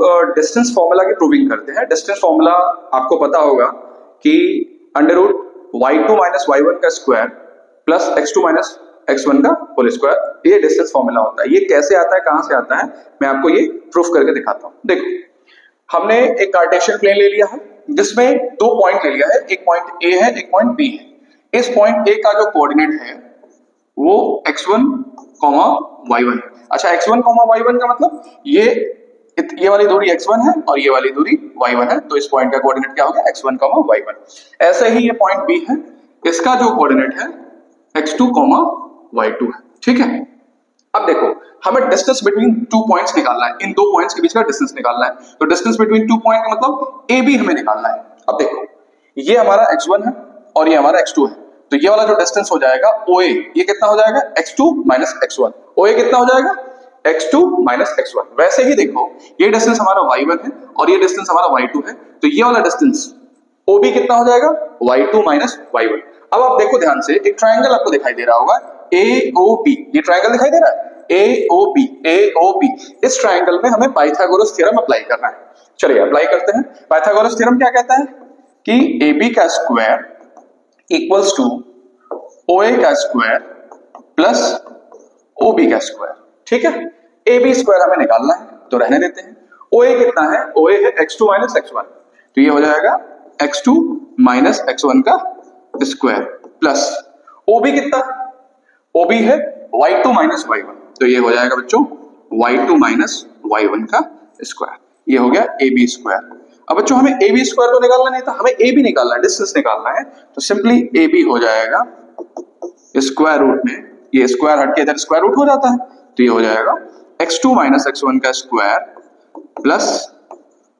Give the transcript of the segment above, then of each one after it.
लोग distance formula की proving करते हैं। डिस्टेंस फॉर्मूला आपको पता होगा कि under root y2 minus y1 का square plus x2 minus x1 का होल स्क्वायर, ये डिस्टेंस फॉर्मूला होता है। ये कैसे आता है, कहां से आता है, मैं आपको ये प्रूफ करके दिखाता हूं। देखो, हमने एक कार्टेशियन प्लेन ले लिया है जिसमें दो पॉइंट ले लिया है, एक पॉइंट ए है, एक पॉइंट बी है। इस पॉइंट ए का जो कोऑर्डिनेट है वो x1, y1। अच्छा, x1, y1 का मतलब ये वाली दूरी x1 है और ये वाली दूरी y1 है, तो इस पॉइंट का कोऑर्डिनेट क्या हो गया, x1, y1। ऐसे ही ये पॉइंट बी है, इसका जो कोऑर्डिनेट है x2, y2 है। ठीक है, अब देखो, हमें डिस्टेंस बिटवीन टू पॉइंट्स निकालना है, इन दो पॉइंट्स के बीच का डिस्टेंस निकालना है। तो डिस्टेंस बिटवीन टू पॉइंट का मतलब ए बी हमें निकालना है। अब देखो, ये हमारा x1 है और ये हमारा x2 है, तो ये वाला जो डिस्टेंस हो जाएगा OA, ये कितना हो जाएगा, x2 माइनस x1। OA कितना हो जाएगा, x2 माइनस x1। वैसे ही देखो, ये डिस्टेंस हमारा y1 है और ये डिस्टेंस हमारा y2 है, तो ये वाला डिस्टेंस OB कितना हो जाएगा, y2 माइनस y1। अब आप देखो ध्यान से, एक ट्रायंगल आपको दिखाई दे रहा होगा AOB, ये ट्रायंगल दिखाई दे रहा है AOB। इस ट्रायंगल में हमें पाइथागोरस थ्योरम अप्लाई करना है। चलिए अप्लाई करते हैं। पाइथागोरस थ्योरम क्या कहता है कि AB का स्क्वायर इक्वल्स टू OA का स्क्वायर प्लस OB का स्क्वायर। ठीक है, AB स्क्वायर हमें निकालना है तो रहने देते हैं। OA कितना है, OA है x2 माइनस x1, तो ये हो जाएगा x2 माइनस x1 का स्क्वायर प्लस OB कितना, OB है y2 माइनस y1, तो ये हो जाएगा बच्चों y2 माइनस y1 का स्क्वायर। ये हो गया AB स्क्वायर। अब बच्चों हमें AB स्क्वायर तो निकालना नहीं था, हमें AB निकालना है, डिस्टेंस निकालना है, तो सिंपली AB हो जाएगा स्क्वायर रूट में, ये स्क्वायर हट के इधर स्क्वायर रूट हो जाता है, तो ये हो जाएगा x2 माइनस x1 का square plus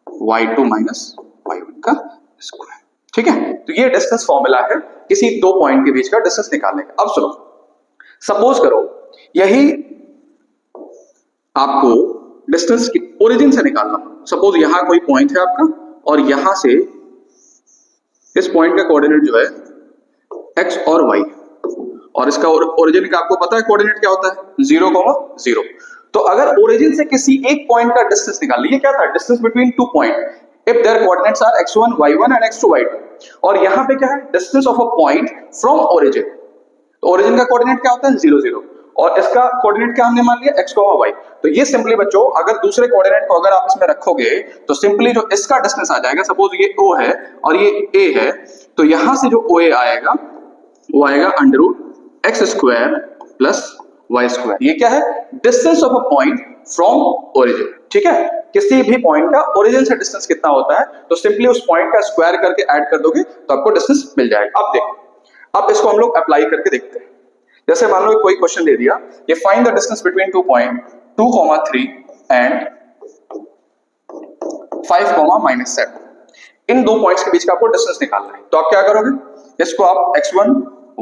y2 minus y1 का स्क्वायर। ठीक है, तो ये डिस्टेंस फॉर्मूला है किसी दो पॉइंट के बीच का डिस्टेंस निकालने का। अब सुनो, सपोज करो यही आपको डिस्टेंस की ओरिजिन से निकालना। सपोज यहां कोई पॉइंट है आपका और यहां से इस पॉइंट का कोऑर्डिनेट जो है x और y, और इसका ओरिजिन का आपको पता है कोऑर्डिनेट क्या होता है, 0, 0। तो अगर ओरिजिन से किसी एक पॉइंट का डिस्टेंस निकाल लीजिए, क्या था, distance between two point if there coordinates are x1, y1 and x2, y2। और यहां पे क्या है, distance of a point from origin. तो ओरिजिन का कोऑर्डिनेट क्या होता है, 0, 0, और इसका कोऑर्डिनेट क्या हमने मान लिया, x, y। तो ये सिंपली बच्चों, अगर दूसरे कोऑर्डिनेट को अगर आप इसमें रखोगे तो सिंपली जो इसका डिस्टेंस आ जाएगा, सपोज ये O है और ये A है, तो यहां से जो OA आएगा वो आएगा under root x square plus y square. ये क्या है, distance of a point from origin. ठीक है, किसी भी पॉइंट का ओरिजिन से डिस्टेंस कितना होता है, तो सिंपली उस पॉइंट का स्क्वायर करके ऐड कर दोगे तो आपको डिस्टेंस मिल जाएगा। अब देखो, अब इसको हम लोग अप्लाई करके देखते हैं। जैसे मान लो कोई क्वेश्चन दे दिया, ये find the distance between two point 2, 3 and 5, -7। इन दो पॉइंट्स के बीच का आपको डिस्टेंस निकालना है। तो आप क्या करोगे, इसको आप x1,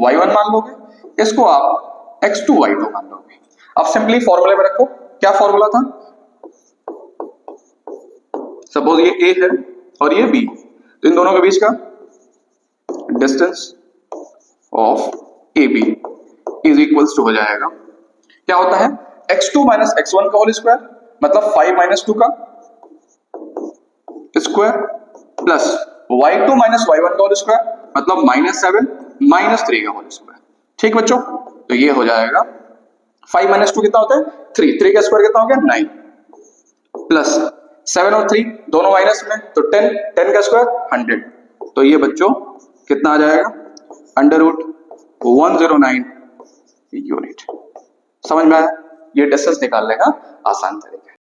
y1 मान लोगे, इसको आप x2, y2 मान लोगे। अब सिंपली फॉर्मूले में रखो, क्या फॉर्मूला था, सपोज ये A है और ये B, तो इन दोनों के बीच का distance of AB is equals to हो जाएगा, क्या होता है, x2 माइनस x1 का होल स्क्वायर, मतलब 5 - 2 का square plus y2 minus y1 का होल स्क्वायर, मतलब -7 - 3 का होल स्क्वायर। ठीक बच्चों, तो ये हो जाएगा 5 - 2 कितना होता है, 3 का स्क्वायर कितना हो गया, 9 प्लस 7 और 3 दोनों माइनस में, तो 10 का स्क्वायर 100। तो ये बच्चों कितना आ जाएगा, अंडर रूट 109 यूनिट। समझ में आया, ये डिस्टेंस निकालने का आसान तरीका है।